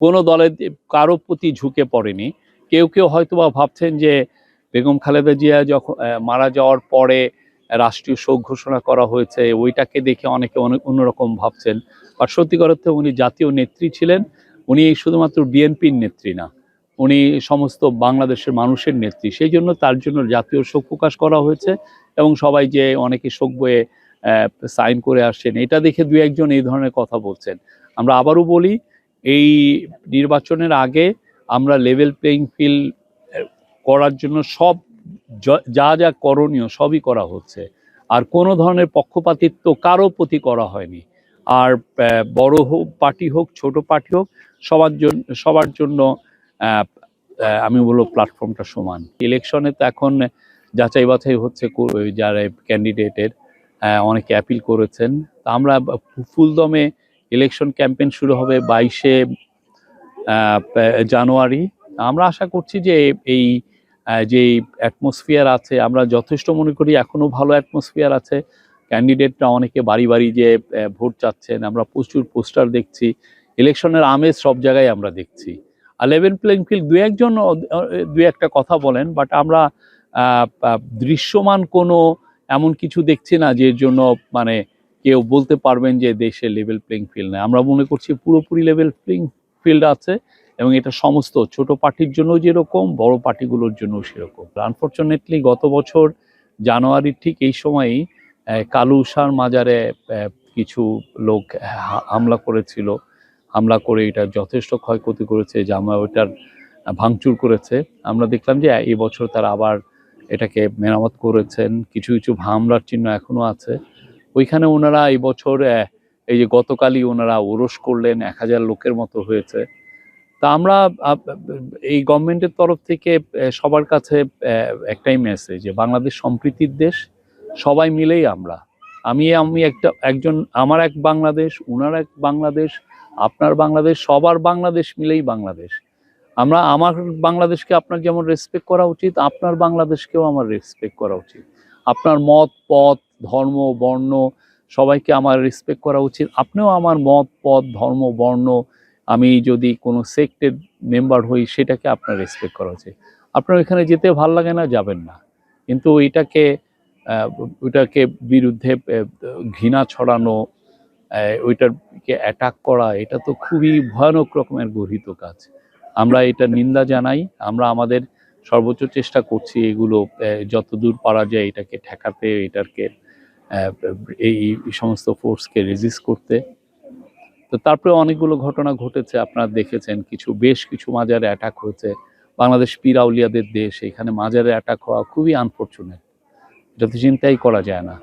কোনো দলের কারো প্রতি ঝুঁকে পড়েনি। কেউ কেউ হয়তোবা ভাবছেন যে বেগম খালেদা জিয়া যখন মারা যাওয়ার পরে রাষ্ট্রীয় শোক ঘোষণা করা হয়েছে, ওইটাকে দেখে অনেকে অনেক অন্যরকম ভাবছেন। আর সত্যিকার অর্থে উনি জাতীয় নেত্রী ছিলেন। উনি শুধুমাত্র বিএনপির নেত্রী না, উনি সমস্ত বাংলাদেশের মানুষের নেত্রী। সেই জন্য তার জন্য জাতীয় শোক প্রকাশ করা হয়েছে এবং সবাই যে অনেকে শোক বইয়ে সাইন করে আসছেন, এটা দেখে দু একজন এই ধরনের কথা বলছেন। আমরা আবারও বলি, এই নির্বাচনের আগে আমরা লেভেল প্লেইং ফিল্ড করার জন্য সব যা যা করণীয় সবই করা হচ্ছে। আর কোনো ধরনের পক্ষপাতিত্ব কারো প্রতি করা হয়নি। আর বড় হোক পার্টি হোক, ছোট পার্টি হোক, সবার জন্য আমি বলবো প্ল্যাটফর্মটা সমান। ইলেকশনে তো এখন যাচাই বাছাই হচ্ছে যারা ক্যান্ডিডেটের, অনেকে অ্যাপিল করেছেন। আমরা ফুলদমে ইলেকশন ক্যাম্পেইন শুরু হবে 22শে জানুয়ারি। আমরা আশা করছি যে এই যে অ্যাটমসফিয়ার আছে, আমরা যথেষ্ট মনে করি এখনো ভালো অ্যাটমসফিয়ার আছে। ক্যান্ডিডেটরা অনেকে বাড়ি বাড়ি যে ভোট চাচ্ছেন, আমরা প্রচুর পোস্টার দেখছি, ইলেকশনের আমেজ সব জায়গায় আমরা দেখছি। আর লেভেল প্লেইং ফিল্ড দু একটা কথা বলেন, বাট আমরা দৃশ্যমান কোনো এমন কিছু দেখছি না যে জন্য মানে কেউ বলতে পারবেন যে দেশে লেভেল প্লেইং ফিল্ড নেই। আমরা মনে করছি পুরোপুরি লেভেল প্লেইং ফিল্ড আছে এবং এটা সমস্ত ছোট পার্টির জন্য যেরকম, বড় পার্টিগুলোর জন্য সেরকম। আনফরচুনেটলি গত বছর জানুয়ারির ঠিক এই সময়ই কালুসার মাজারে কিছু লোক হামলা করেছিল। হামলা করে এটা যথেষ্ট ক্ষয়ক্ষতি করেছে, জামা ওইটার ভাঙচুর করেছে। আমরা দেখলাম যে এই বছর তারা আবার এটাকে মেরামত করেছেন, কিছু কিছু হামলার চিহ্ন এখনো আছে ওইখানে। ওনারা এই বছর এই যে গতকালই ওনারা ওরস করলেন, 1000 লোকের মতো হয়েছে। তা আমরা এই গভর্নমেন্টের তরফ থেকে সবার কাছে একটাই মেসেজ যে বাংলাদেশ সম্প্রীতির দেশ, সবাই মিলেই আমি একজন, আমার এক বাংলাদেশ, উনার এক বাংলাদেশ, আপনার বাংলাদেশ, সবার বাংলাদেশ মিলেই বাংলাদেশ। আমার বাংলাদেশকে আপনার যেমন রেসপেক্ট করা উচিত, আপনার বাংলাদেশকেও আমার রেসপেক্ট করা উচিত। আপনার মত, পথ, ধর্ম, বর্ণ সবাইকে আমার রেসপেক্ট করা উচিত। আপনিও আমার মত, পথ, ধর্ম, বর্ণ, আমি যদি কোনো সেক্টের মেম্বার হই সেটাকে আপনার রেসপেক্ট করা উচিত। আপনার এখানে যেতে ভাল লাগে না, যাবেন না, কিন্তু ওইটাকে বিরুদ্ধে ঘৃণা ছড়ানো, ওইটাকে অ্যাটাক করা, এটা তো খুবই ভয়ানক রকমের গর্হিত কাজ। আমরা এটা নিন্দা জানাই। আমরা আমাদের সর্বোচ্চ চেষ্টা করছি এগুলো যতদূর পারা যায় এটাকে ঠেকাতে, এটাকে এই সমস্ত ফোর্সকে রেজিস্ট করতে। তো তারপরে অনেকগুলো ঘটনা ঘটেছে, আপনারা দেখেছেন, বেশ কিছু মাজারে অ্যাটাক হয়েছে। বাংলাদেশ পীর আউলিয়াদের দেশ, এখানে মাজারে অ্যাটাক হওয়া খুবই আনফরচুনেট। এটা তো চিন্তাই করা যায় না।